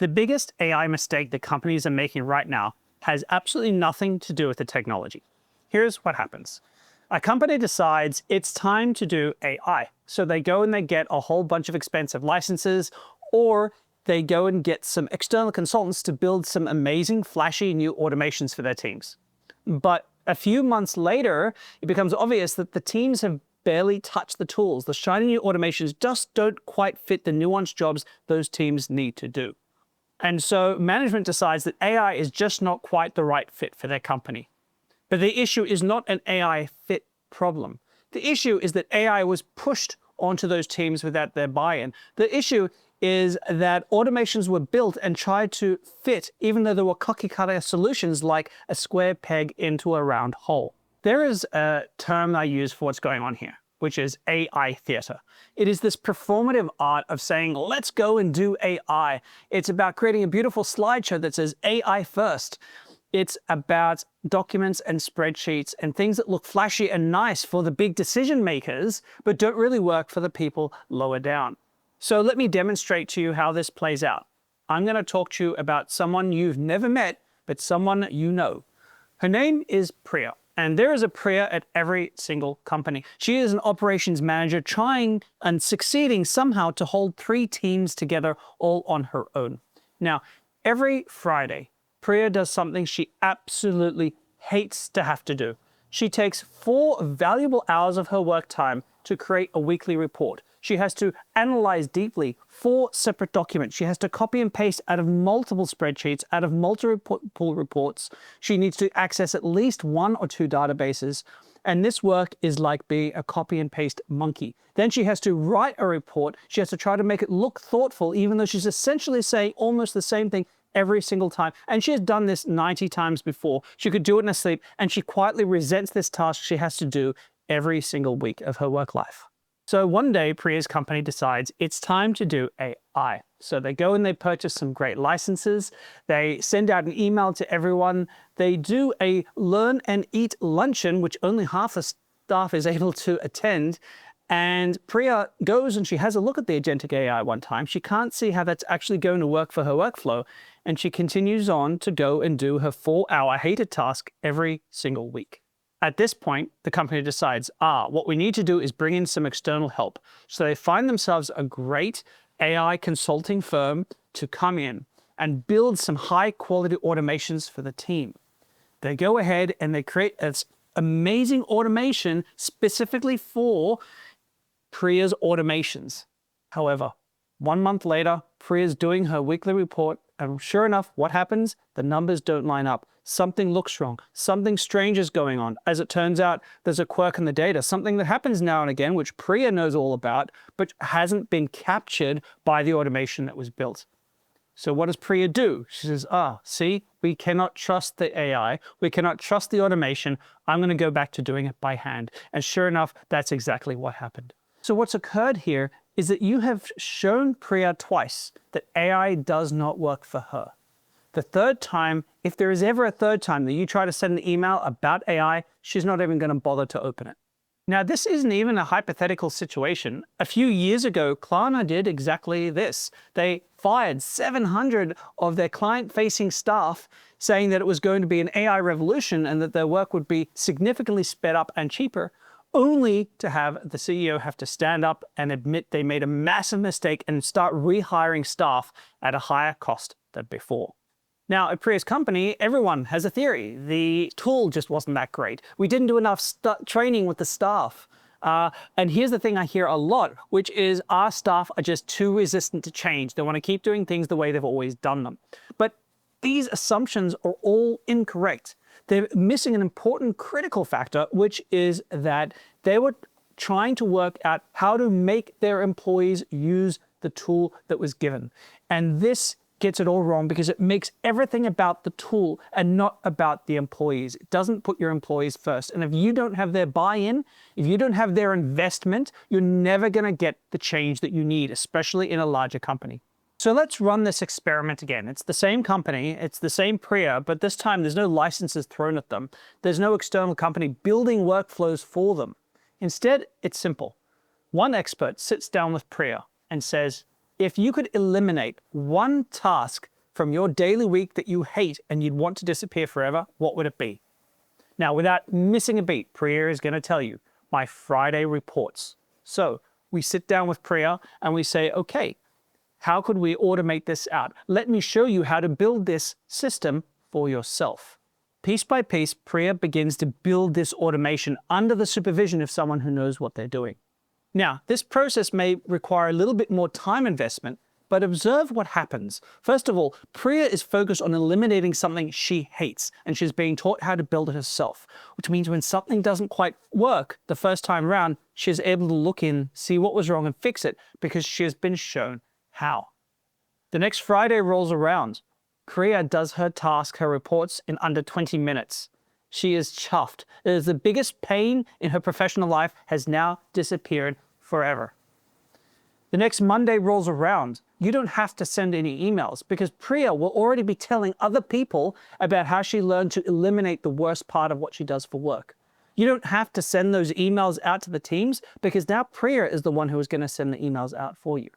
The biggest AI mistake that companies are making right now has absolutely nothing to do with the technology. Here's what happens. A company decides it's time to do AI. So they go and they get a whole bunch of expensive licenses, or they go and get some external consultants to build some amazing, flashy new automations for their teams. But a few months later, it becomes obvious that the teams have barely touched the tools. The shiny new automations just don't quite fit the nuanced jobs those teams need to do. And so management decides that AI is just not quite the right fit for their company. But the issue is not an AI fit problem. The issue is that AI was pushed onto those teams without their buy-in. The issue is that automations were built and tried to fit, even though there were cookie-cutter solutions like a square peg into a round hole. There is a term I use for what's going on here, which is AI theater. It is this performative art of saying, let's go and do AI. It's about creating a beautiful slideshow that says AI first. It's about documents and spreadsheets and things that look flashy and nice for the big decision makers, but don't really work for the people lower down. So let me demonstrate to you how this plays out. I'm going to talk to you about someone you've never met, but someone you know. Her name is Priya, and there is a Priya at every single company. She is an operations manager trying and succeeding somehow to hold 3 teams together all on her own. Now, every Friday, Priya does something she absolutely hates to have to do. She takes 4 valuable hours of her work time to create a weekly report. She has to analyze deeply 4 separate documents. She has to copy and paste out of multiple spreadsheets, out of multiple reports. She needs to access at least 1 or 2 databases. And this work is like being a copy and paste monkey. Then she has to write a report. She has to try to make it look thoughtful, even though she's essentially saying almost the same thing every single time. And she has done this 90 times before. She could do it in her sleep, and she quietly resents this task she has to do every single week of her work life. So one day, Priya's company decides it's time to do AI. So they go and they purchase some great licenses. They send out an email to everyone. They do a learn and eat luncheon, which only half the staff is able to attend. And Priya goes and she has a look at the agentic AI one time. She can't see how that's actually going to work for her workflow. And she continues on to go and do her 4-hour hated task every single week. At this point, the company decides, what we need to do is bring in some external help. So they find themselves a great AI consulting firm to come in and build some high quality automations for the team. They go ahead and they create this amazing automation specifically for Priya's automations. However, 1 month later, Priya's doing her weekly report, and sure enough, what happens? The numbers don't line up. Something looks wrong. Something strange is going on. As it turns out, there's a quirk in the data, something that happens now and again, which Priya knows all about, but hasn't been captured by the automation that was built. So what does Priya do? She says, see, we cannot trust the AI. We cannot trust the automation. I'm going to go back to doing it by hand. And sure enough, that's exactly what happened. So what's occurred here is that you have shown Priya twice that AI does not work for her. The third time, if there is ever a third time that you try to send an email about AI, she's not even going to bother to open it. Now, this isn't even a hypothetical situation. A few years ago, Klarna did exactly this. They fired 700 of their client-facing staff, saying that it was going to be an AI revolution and that their work would be significantly sped up and cheaper, only to have the CEO have to stand up and admit they made a massive mistake and start rehiring staff at a higher cost than before. Now, at Priya's company, everyone has a theory. The tool just wasn't that great. We didn't do enough training with the staff. And here's the thing I hear a lot, which is our staff are just too resistant to change. They want to keep doing things the way they've always done them. But these assumptions are all incorrect. They're missing an important critical factor, which is that they were trying to work out how to make their employees use the tool that was given. And this gets it all wrong because it makes everything about the tool and not about the employees. It doesn't put your employees first. And if you don't have their buy-in, if you don't have their investment, you're never going to get the change that you need, especially in a larger company. So let's run this experiment again. It's the same company, it's the same Priya, but this time there's no licenses thrown at them. There's no external company building workflows for them. Instead, it's simple. One expert sits down with Priya and says, if you could eliminate one task from your daily week that you hate and you'd want to disappear forever, what would it be? Now, without missing a beat, Priya is going to tell you my Friday reports. So we sit down with Priya and we say, okay, how could we automate this out? Let me show you how to build this system for yourself. Piece by piece, Priya begins to build this automation under the supervision of someone who knows what they're doing. Now, this process may require a little bit more time investment, but observe what happens. First of all, Priya is focused on eliminating something she hates, and she's being taught how to build it herself, which means when something doesn't quite work the first time around, she's able to look in, see what was wrong and fix it because she has been shown how. The next Friday rolls around. Priya does her task, her reports in under 20 minutes. She is chuffed. It is the biggest pain in her professional life has now disappeared forever. The next Monday rolls around. You don't have to send any emails because Priya will already be telling other people about how she learned to eliminate the worst part of what she does for work. You don't have to send those emails out to the teams because now Priya is the one who is going to send the emails out for you.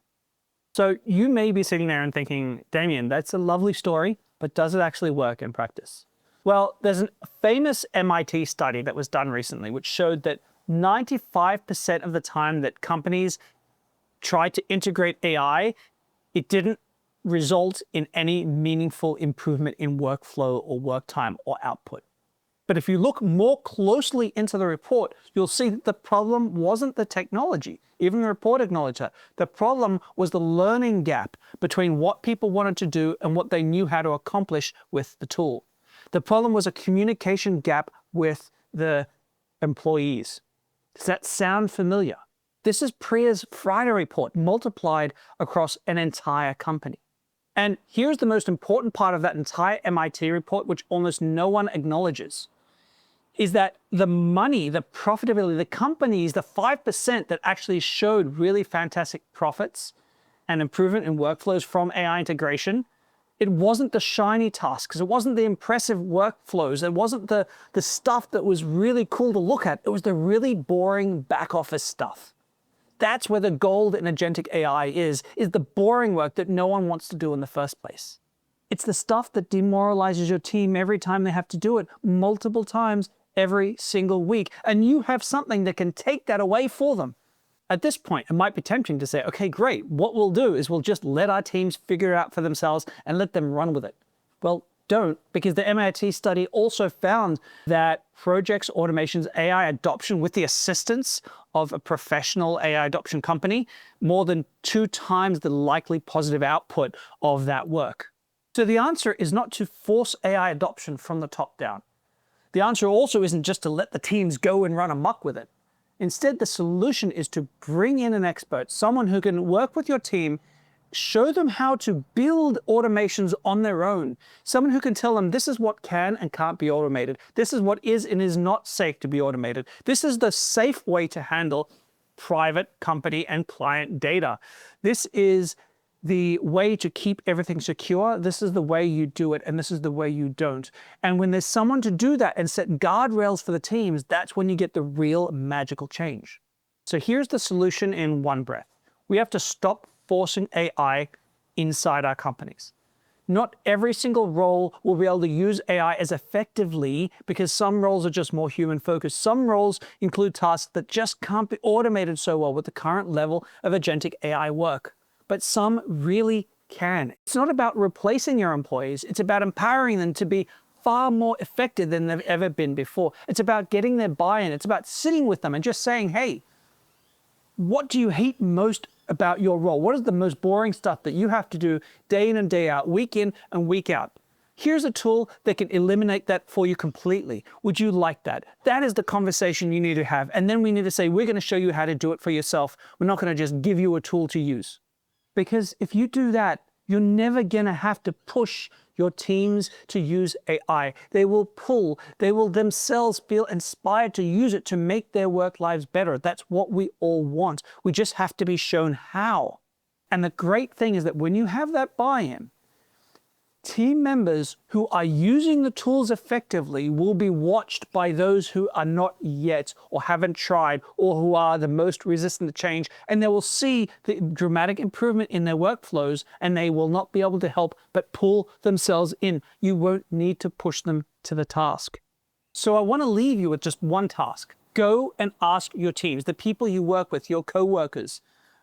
So you may be sitting there and thinking, Damien, that's a lovely story, but does it actually work in practice? Well, there's a famous MIT study that was done recently, which showed that 95% of the time that companies tried to integrate AI, it didn't result in any meaningful improvement in workflow or work time or output. But if you look more closely into the report, you'll see that the problem wasn't the technology. Even the report acknowledged that. The problem was the learning gap between what people wanted to do and what they knew how to accomplish with the tool. The problem was a communication gap with the employees. Does that sound familiar? This is Priya's Friday report multiplied across an entire company. And here's the most important part of that entire MIT report, which almost no one acknowledges, is that the money, the profitability, the companies, the 5% that actually showed really fantastic profits and improvement in workflows from AI integration, it wasn't the shiny tasks, it wasn't the impressive workflows, it wasn't the stuff that was really cool to look at, it was the really boring back office stuff. That's where the gold in agentic AI is the boring work that no one wants to do in the first place. It's the stuff that demoralizes your team every time they have to do it multiple times every single week. And you have something that can take that away for them. At this point, it might be tempting to say, okay, great. What we'll do is we'll just let our teams figure it out for themselves and let them run with it. Well, don't, because the MIT study also found that projects, automations, AI adoption with the assistance of a professional AI adoption company, more than 2 times the likely positive output of that work. So the answer is not to force AI adoption from the top down. The answer also isn't just to let the teams go and run amok with it. Instead, the solution is to bring in an expert, someone who can work with your team, show them how to build automations on their own, someone who can tell them this is what can and can't be automated, this is what is and is not safe to be automated, this is the safe way to handle private company and client data, this is the way to keep everything secure, this is the way you do it, and this is the way you don't. And when there's someone to do that and set guardrails for the teams, that's when you get the real magical change. So here's the solution in one breath. We have to stop forcing AI inside our companies. Not every single role will be able to use AI as effectively because some roles are just more human focused. Some roles include tasks that just can't be automated so well with the current level of agentic AI work. But some really can. It's not about replacing your employees. It's about empowering them to be far more effective than they've ever been before. It's about getting their buy-in. It's about sitting with them and just saying, hey, what do you hate most about your role? What is the most boring stuff that you have to do day in and day out, week in and week out? Here's a tool that can eliminate that for you completely. Would you like that? That is the conversation you need to have. And then we need to say, we're going to show you how to do it for yourself. We're not going to just give you a tool to use. Because if you do that, you're never going to have to push your teams to use AI. They will themselves feel inspired to use it to make their work lives better. That's what we all want. We just have to be shown how. And the great thing is that when you have that buy-in, Team members who are using the tools effectively will be watched by those who are not yet or haven't tried or who are the most resistant to change, and they will see the dramatic improvement in their workflows, and they will not be able to help but pull themselves in. You won't need to push them to the task. So I want to leave you with just one task. Go and ask your teams, the people you work with, your co-workers.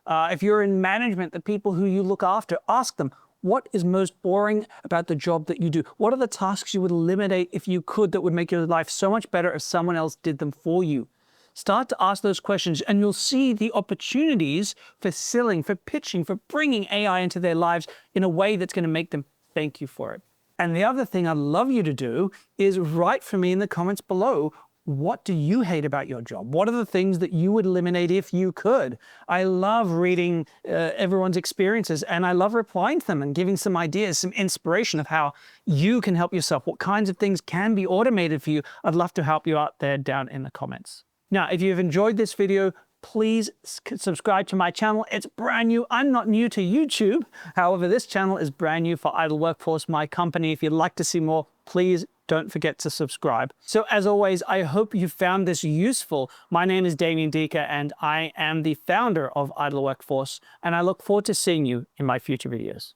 If you're in management, the people who you look after, ask them, what is most boring about the job that you do? What are the tasks you would eliminate if you could that would make your life so much better if someone else did them for you? Start to ask those questions and you'll see the opportunities for selling, for pitching, for bringing AI into their lives in a way that's going to make them thank you for it. And the other thing I'd love you to do is write for me in the comments below, what do you hate about your job? What are the things that you would eliminate if you could? I love reading everyone's experiences, and I love replying to them and giving some ideas, some inspiration of how you can help yourself. What kinds of things can be automated for you? I'd love to help you out there down in the comments. Now, if you've enjoyed this video, please subscribe to my channel. It's brand new. I'm not new to YouTube. However, this channel is brand new for Idle Workforce, my company. If you'd like to see more, please don't forget to subscribe. So as always, I hope you found this useful. My name is Damien Deeker, and I am the founder of Idle Workforce, and I look forward to seeing you in my future videos.